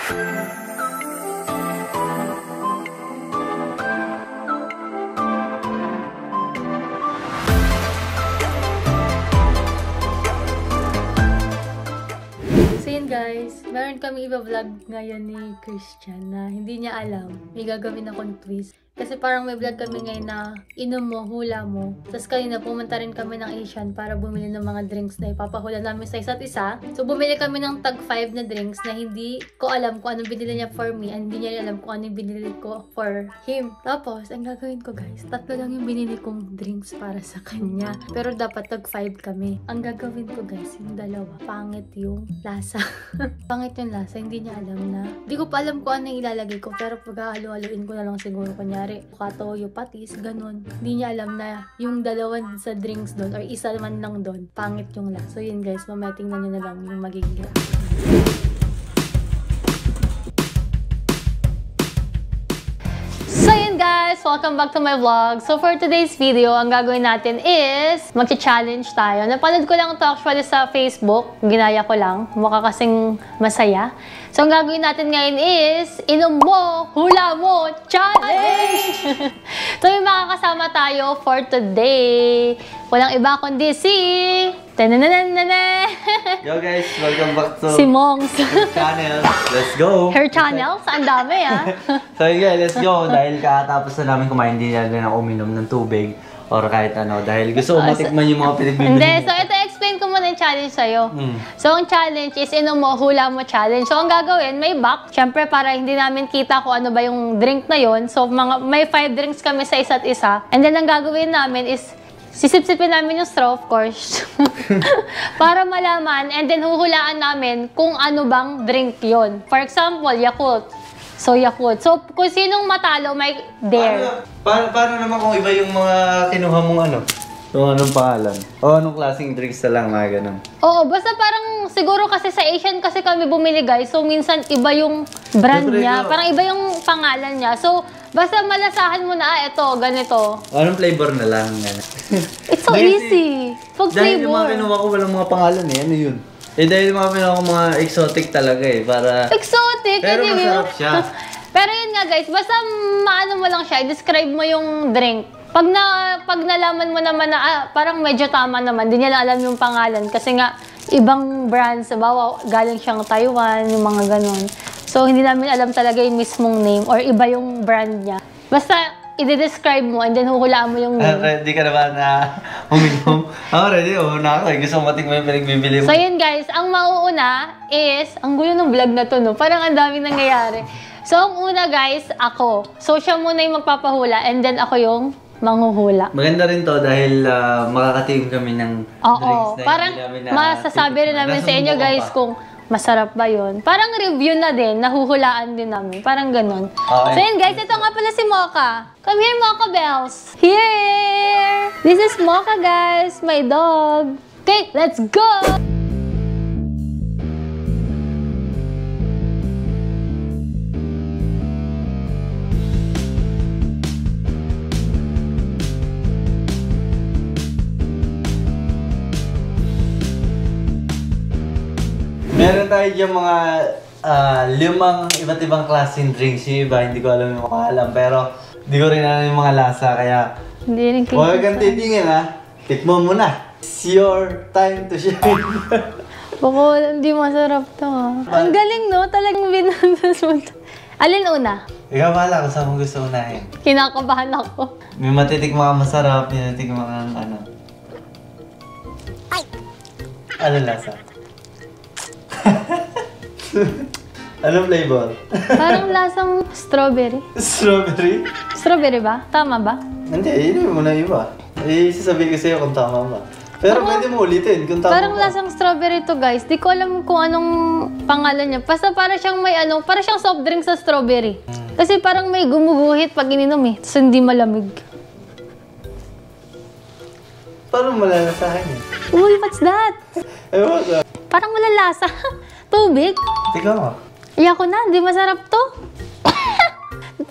So yun guys, meron kami i-vlog ngayon ni Christian na hindi niya alam. May gagawin akong twist. Kasi parang may vlog kami ngayon na inom mo, hula mo. Tapos kanina pumunta rin kami ng Asian para bumili ng mga drinks na ipapahula namin sa isa't isa. So bumili kami ng tag 5 na drinks na hindi ko alam kung anong binili niya for me and hindi niya alam kung anong binili ko for him. Tapos, ang gagawin ko guys, 3 lang yung binili kong drinks para sa kanya. Pero dapat tag 5 kami. Ang gagawin ko guys, yung dalawa, pangit yung lasa. Pangit yung lasa, hindi niya alam na. Hindi ko pa alam kung ano yung ilalagay ko, pero pag-halo-haloin ko na lang siguro kanya katoyo, patis, ganun. Hindi niya alam na yung dalawa sa drinks doon or isa man lang doon, pangit yung lasa. So yun guys, mamaya tingnan nyo na lang yung magiging reaction. So yun guys, welcome back to my vlog. So for today's video, ang gagawin natin is magcha-challenge tayo. Napanood ko lang ito actually sa Facebook. Ginaya ko lang. Mukha kasing masaya. So ang gagawin natin ngayon is inom mo, hula mo, challenge! So may makakasama tayo for today. Walang iba kundi si... Yo guys, welcome back to si Mongs. her channel. Let's go! Her channel? Ang dami So guys, let's go. Dahil kakatapos na namin kumain, hindi na ako uminom ng tubig or kahit ano. Dahil gusto ko matikman yung mga pinagbibili. Hindi, so ito explain ko muna yung challenge sa'yo. So ang challenge is inom mo, hula mo challenge. So ang gagawin, may box. Siyempre para hindi namin kita kung ano ba yung drink na yon. So may 5 drinks kami sa isa't isa. And then ang gagawin namin is sisip-sipin namin yung straw, of course. Para malaman, and then huhulaan namin kung ano bang drink yon. For example, Yakult. So, Yakult. So, kung sinong matalo, may dare. Paano naman kung iba yung mga kinuha mong ano? Kung anong pangalan? O anong klaseng drinks na lang, mga ganun? Oo, basta parang siguro kasi sa Asian kasi kami bumili guys. So, minsan iba yung brand niya. Parang iba yung pangalan niya. So, basta malasahan mo na, ito, ganito. Anong flavor na lang? It's so easy. Pag dahil flavor. yung mga kinuha ko walang mga pangalan eh. Ano yun? Dahil yung mga kinuha ko mga exotic talaga eh. Para... Exotic? Pero masarap siya. Pero yun nga guys, basta maano mo lang siya, describe mo yung drink. Pag nalaman mo naman na, parang medyo tama naman, di niya lang alam yung pangalan. Kasi nga, ibang brands, bawa, galing siyang Taiwan, yung mga ganun. So, hindi namin alam talaga yung mismong name or iba yung brand niya. Basta, i-describe mo and then huhulaan mo yung name. Ready ka na ba na uminom? Ako ready, na ako. Gusto mo matikman yung pinagbibili mo. So, yun guys, ang mauuna is, ang gulo ng vlog na to, no? Parang ang daming nangyayari. So, ang una guys, ako. So, siya muna yung magpapahula and then ako yung manghuhula. Maganda rin to dahil makakatingin kami ng drinks na parang masasabi rin namin sa inyo guys kung masarap ba yun. Parang review na din, nahuhulaan din namin. Parang ganun. Okay. So yun guys, ito nga pala si Mocha. Come here Mocha Bells. Here! This is Mocha guys, my dog. Okay, let's go! Meron tayo dyan mga 5 iba't ibang klaseng drinks. Yung iba, hindi ko alam yung makahalam. Pero, hindi ko rin alam yung mga lasa. Kaya, huwag kang titingin ha. Tikmo mo na. It's your time to shine. Bako, hindi masarap to ha. Ang galing no, talagang binandas mo to. Alin una? Ikaw bahala kung saan mo gusto unahin. Kinakabahan ako. May matitikma ka masarap, may matitikma ka ano. Ano lasa? Anong flavor? Parang lasang strawberry. Strawberry? Strawberry ba? Tama ba? Hindi, yun mo na iba. Sasabihin ko sa'yo kung tama ba. Pero pwede mo ulitin kung tama parang ba. lasang strawberry to guys. Di ko alam kung anong pangalan niya. Basta para siyang may para siyang soft drink sa strawberry. Kasi parang may gumuguhit pag ininom eh. Tapos hindi malamig. Parang malalasahan yun. Uy, what's that? Ewan ka. Parang malalasa. Tubig? Tika mo. Iyak ko na, di masarap to.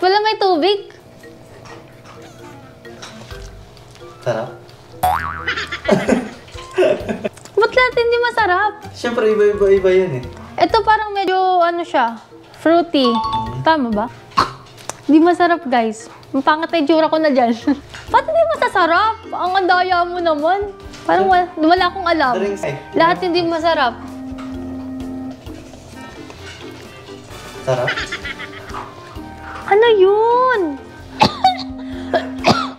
Wala may tubig. Sarap. Ba't lahat hindi masarap? Siyempre, iba yan eh. Ito parang medyo ano siya. Fruity. Tama ba? Di masarap, guys. Ang pangit na itsura ko na dyan. Ba't hindi masasarap? Ang andaya mo naman. Parang wala akong alam. Lahat hindi masarap. Sarap. Ano yun?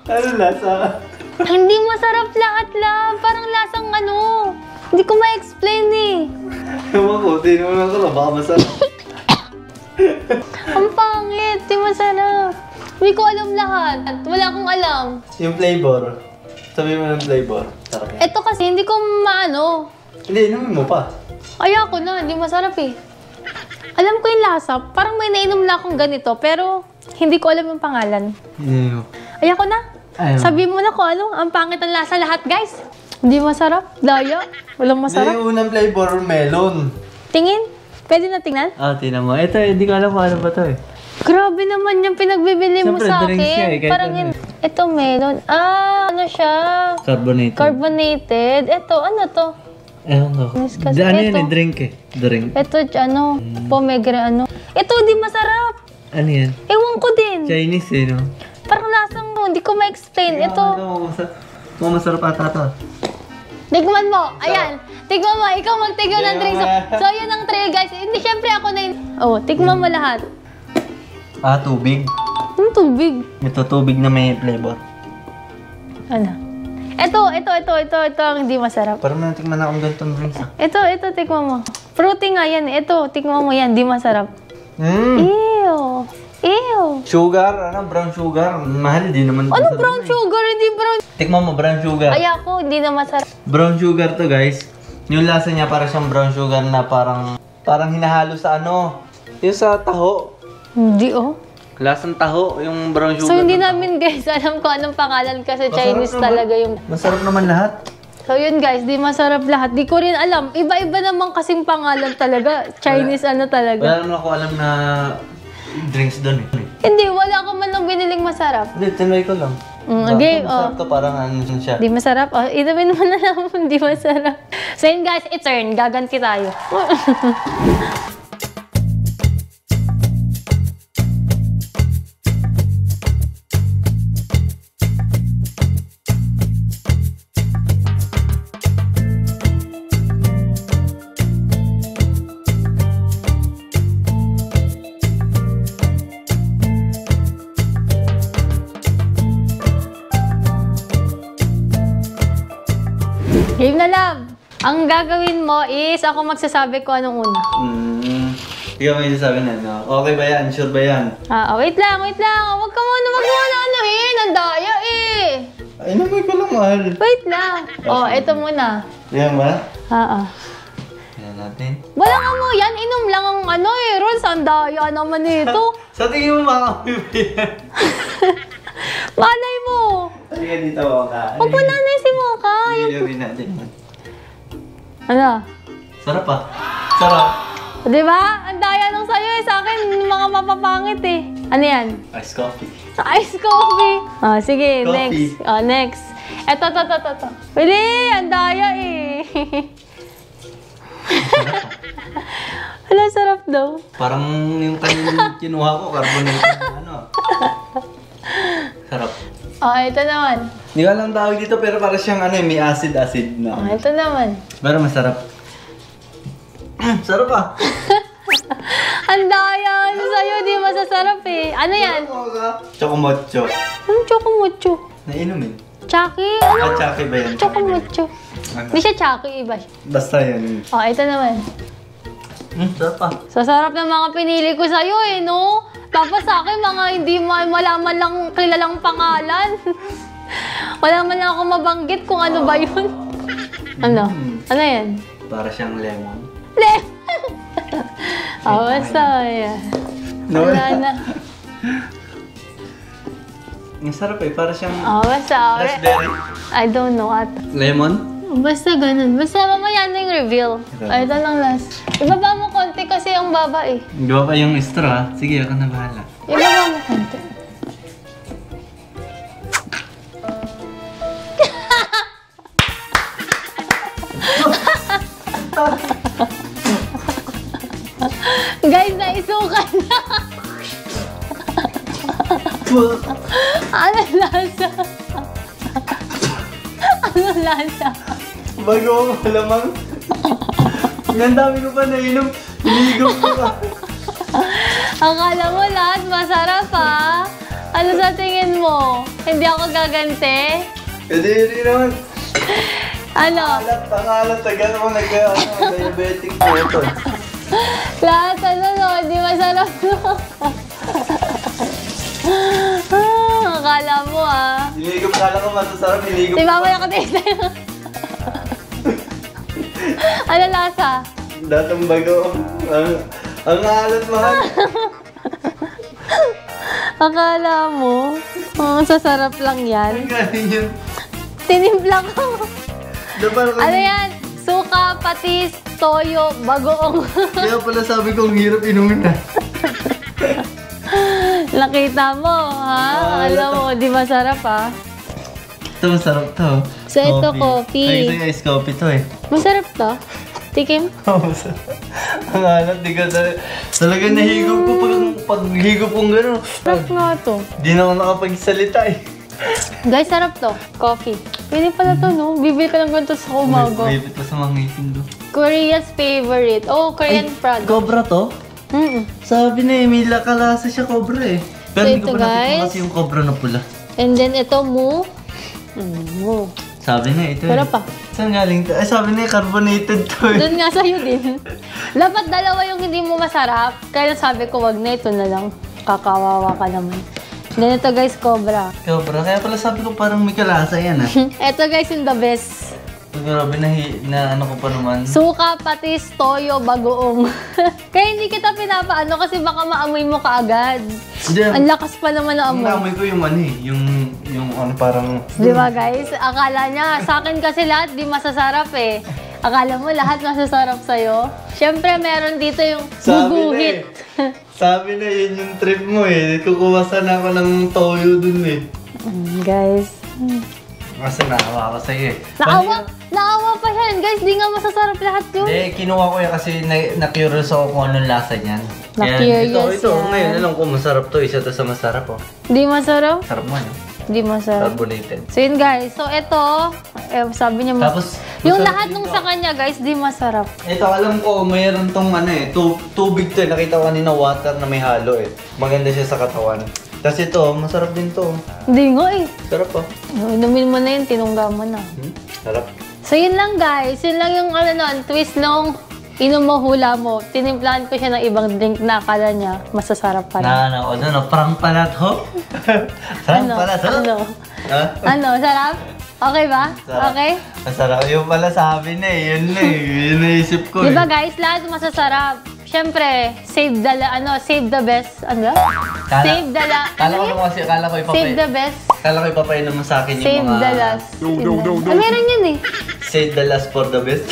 Ano lasa? Hindi masarap lahat lang. Parang lasang ano. Hindi ko ma-explain eh. Ewan ko, tinunan ko na baka masarap. Ang pangit. Di masarap. Hindi ko alam lahat. Wala akong alam. Yung flavor. Sabi mo ng flavor. Sarap yan. Ito kasi hindi ko maano. Hindi, inumin mo pa. Ayoko na. Hindi masarap eh. Alam ko yung lasa. Parang may nainom na akong ganito. Pero hindi ko alam yung pangalan. Ayoko na. Sabi mo na kung ano. Ang pangit ang lasa lahat, guys. Hindi masarap. Daya. Walang masarap. Yung unang flavor, melon. Tingin. Pwede na tingnan? Tingnan mo. Ito, hindi ko alam kung ano ba ito eh. Grabe naman yung pinagbibili mo Siyempre, sa drinks akin. siya eh, kahit Parang ano yun. Ito melon. Ano siya? Carbonated. Carbonated. Ito, ano to? Ewan ko. Kasi Ano yun ito. eh? Drink eh. Drink. Ito, pomegranate, ano. Ito, di masarap. Ano yan? Ewan ko din. Chinese eh, no? Parang lasang mo, hindi ko ma-explain. Ito, Masarap ata ito. tikman mo. Ayan. Tikman mo. Ikaw magtigman ng drinks. So, yun ang trail, guys. Hindi, syempre ako na yun. Oh, tikman mo lahat. Tubig. Ano tubig? Ito, tubig na may flavor. Ano? Ito ang hindi masarap. Parang natikman na akong ganitong drinks. Ito, tikman mo. Fruity nga yan. Ito, tikman mo yan. Di masarap. Ew. Sugar, brown sugar. Mahal, di naman. Ano brown sugar? Hindi brown. Tikman mo, brown sugar. Ay ako, hindi na masarap. Brown sugar to, guys. Yung lasa niya para siyang brown sugar na parang hinahalo sa ano. Yung sa taho. Hindi Lasang taho, yung brown sugar. So hindi namin guys alam kung anong pangalan kasi Chinese naman. talaga yung... Masarap naman lahat. So yun guys, di masarap lahat. Di ko rin alam. Iba-iba naman kasing pangalan talaga. Chinese ano talaga. Wala naman ako alam na drinks doon eh. Hindi, wala ka man lang biniling masarap. Hindi, tinry ko lang. Okay, Masarap to, parang ano siya. Di masarap? Inumin mo na lang kung di masarap. So yun guys, it's turn. Gaganti tayo. Game na love! Ang gagawin mo is ako magsasabi ko anong una. Ikaw may sasabi na, no? Okay ba yan? Sure ba yan? Wait lang. Huwag ka muna anuhin. Ang daya eh. Ay, naman ko lang, mahal. Wait lang. Ito muna. Yan ba? Yan natin. Walang mo yan. Inom lang ang Rolls. Ang daya naman ito. Sa tingin mo makakapipin. Malay mo. Sige, dito ako ka. Huwag mo nanay si Mocha. Ilawin natin. Ano? Sarap ah. Sarap. Di ba? Ang daya nung sa'yo eh. Sa akin, mga mapapangit eh. Ano yan? Ice coffee. Ice coffee. Sige, Coffee. next. Next. Ito. Pili, ang daya eh. Wala, sarap daw. Parang yung kanina kinuha ko, carbonated na ano. Sarap. Ito naman. Hindi ko alam tawag dito pero parang siyang may acid-acid na. Ito naman. Pero masarap. Sarap ah. Ang daya. Ano sa'yo, di masasarap eh. Ano yan? Chocomocho. Anong chocomocho? Nainumin. Chucky? Chaki ba yan? Chocomocho. Hindi siya Chucky, iba siya. Basta yan. Ito naman. Sarap ah. Sa sarap ng mga pinili ko sa'yo eh, no? Tapos sa akin, mga hindi malaman lang kilalang pangalan. Wala man lang ako mabanggit kung ano ba yun. Ano? Ano yan? Para siyang lemon. Basta yan. Wala na. Ang sarap eh. Para siyang Basta. raspberry. I don't know at. Lemon? Basta ganun. Basta mamaya na yung reveal. Ito lang last. Ibaba mo konti kasi ang baba eh. Di ba pa yung straw? Sige, ako na bahala. Ibaba mo konti. Guys, isuka na. Ano lasa? Ano lasa? Bago malamang. Ang dami ko pa nainom. Hinigop ko pa. Akala mo lahat masarap ha? Ano sa tingin mo? Hindi ako gaganti? Hindi rin naman. Ano? Pangalat. Tagal ako diabetic po ito. Lahat no? Hindi masarap no? Akala mo ah. Hinigop, kala ko masasarap. Hinigop Di ko ba pa. nakataste sa'yo? Ano lasa? Datang bago. Ang alat, mahal. Akala mo? Sasarap lang yan. Ang galing yun. Tinimpla ko. Dapat ako. Ano yan? Suka, patis, toyo, bagoong. Kaya pala sabi ko, ang hirap inumin na. Nakita mo, ha? Alam mo, di masarap, ha? Ito, masarap to. So, ito, coffee. Ay, ito ice coffee to eh. Masarap to? Tikim? Masarap. Ang alat, di ka talagang nahigop ko pag higop kong gano'n. Sarap nga to. Di na ako nakapagsalita eh. Guys, sarap to. Coffee. Pwede pala to, no? Bibili ka ng ganito sa umaga. Bibit pa sa mga ngipin do. Korea's favorite. Oh, Korean product. Cobra to? Sabi na eh, may kalasa siya cobra eh. Pero So, hindi ko ito, pa nakita guys. kasi yung cobra na pula. And then, ito, mu. Mu. Sabi na ito Pero eh. pa. Saan galing to? Ay, sabi na eh, carbonated to eh. Doon nga sa'yo din. Dapat dalawa yung hindi mo masarap. Kaya sabi ko, wag na ito na lang. Kakawawa ka naman. Ganito guys, Cobra. Cobra, kaya pala sabi ko parang may kalasa yan ah. Ito guys yung the best. Grabe na ano ko pa naman. Suka, patis, toyo, bagoong. Kaya hindi kita pinapaano kasi baka maamoy mo kaagad. Ang lakas pa naman na amoy. Naamoy ko yung ano eh, yung ano parang... Di ba guys? Akala niya, sa akin kasi lahat di masasarap eh. Akala mo lahat masasarap sa'yo. Siyempre meron dito yung guguhit. Sabi na yun yung trip mo eh. Kukuha sana ako ng toyo dun eh. Guys. Kasi naawa ko sa'yo eh. Naawa pa yan. Guys, di nga masasarap lahat yun. Hindi, kinuha ko yan kasi na-curious ako kung anong lasa niyan. Na-curious ito, yan. ngayon alam ko masarap to. Isa to sa masarap oh. Di masarap? Sarap mo ano? Di masarap. Carbonated. So yun guys. So ito, sabi niya Tapos, yung masarap lahat din nung to. sa kanya guys, di masarap. Ito, alam ko, mayroon tong ano eh, tubig to eh. Nakita ko kanina water na may halo eh. Maganda siya sa katawan. Tapos ito, masarap din to. Hindi nga eh. Sarap oh. Inumin mo na yun, tinungga mo na. Sarap. So yun lang guys. Yun lang yung ano nun, twist nung inom mo, hula mo. Tinimplahan ko siya ng ibang drink na akala niya masasarap pa rin. Prank pala to? Prank pala to? Ano? Ha? Ano? Sarap? Okay ba? Sarap. Okay? Masarap. Yung pala sabi na eh. Yun na eh. Yun naisip ko Diba eh. guys, lahat masasarap. Siyempre, save the best. Ano? Save the Kala ko naman kasi, kala ko Save the best. Kala ko ipapainom mo sa akin yung Save mga... the last. Meron yun eh. Save the last for the best.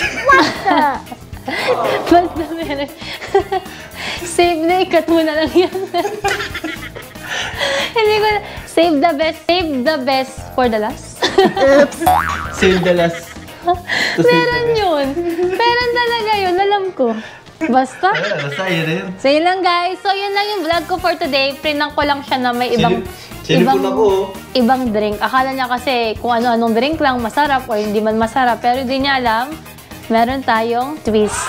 Basta meron. Save na, ikat mo na lang yan. Hindi ko na. Save the best for the last. Save the last. Meron yun. Meron talaga yun, alam ko. Basta. Basta yun rin. So yun lang guys. So yun lang yung vlog ko for today. Prinang ko lang siya na may Sinipon ako. ibang drink. Akala niya kasi kung ano-anong drink lang masarap or hindi man masarap. Pero di niya alam, meron tayong twist.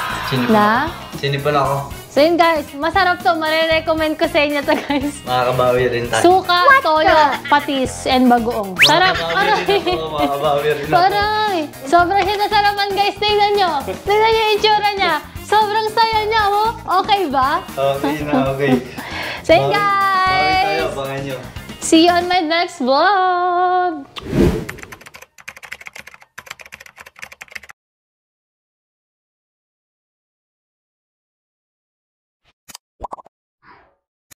Sinipon ako. So yun guys, masarap to. Marirecommend ko sa inyo to guys. Makakabawi rin tayo. Suka, toyo, patis, and bagoong. Sarap! Makakabawi rin ako. Aray! Sobrang siya nasarapan guys. Tingnan nyo. Tingnan nyo yung itsura niya. Sobrang saya niya, oh. Okay ba? Okay na, okay. So yun Bawi tayo, guys! abangan nyo. See you on my next vlog!